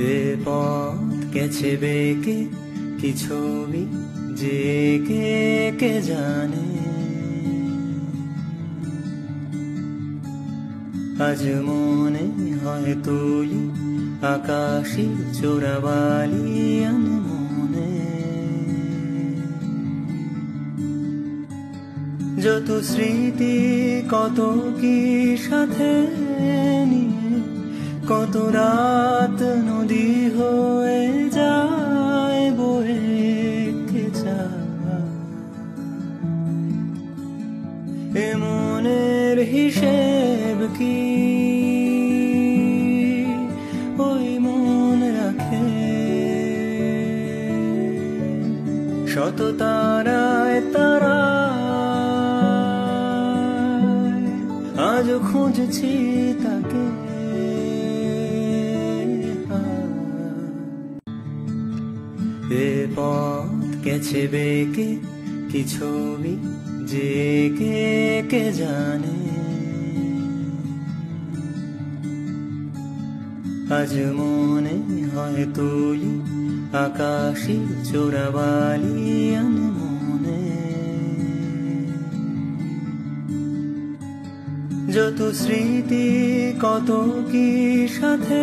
এ পথ গেছে বেঁকে কি ছবি যে কে জানে। আজ মনে হয় তুলি আকাশি চোরাবালি মনে, যত স্মৃতি কত কি সাথে নিয়ে, কত রাত নদী হয়ে যায় বয়ে যায়। এ মনের হিসেব কি ওই মন রাখে? শত তারায় তারায় আজ খুঁজছি তাকে। এ পথ গেছে বেঁকে কি ছবি যে কে জানে। আজ মনে হয় তুলি আকাশি চোরাবালি মনে, যত স্মৃতি কত কি সাথে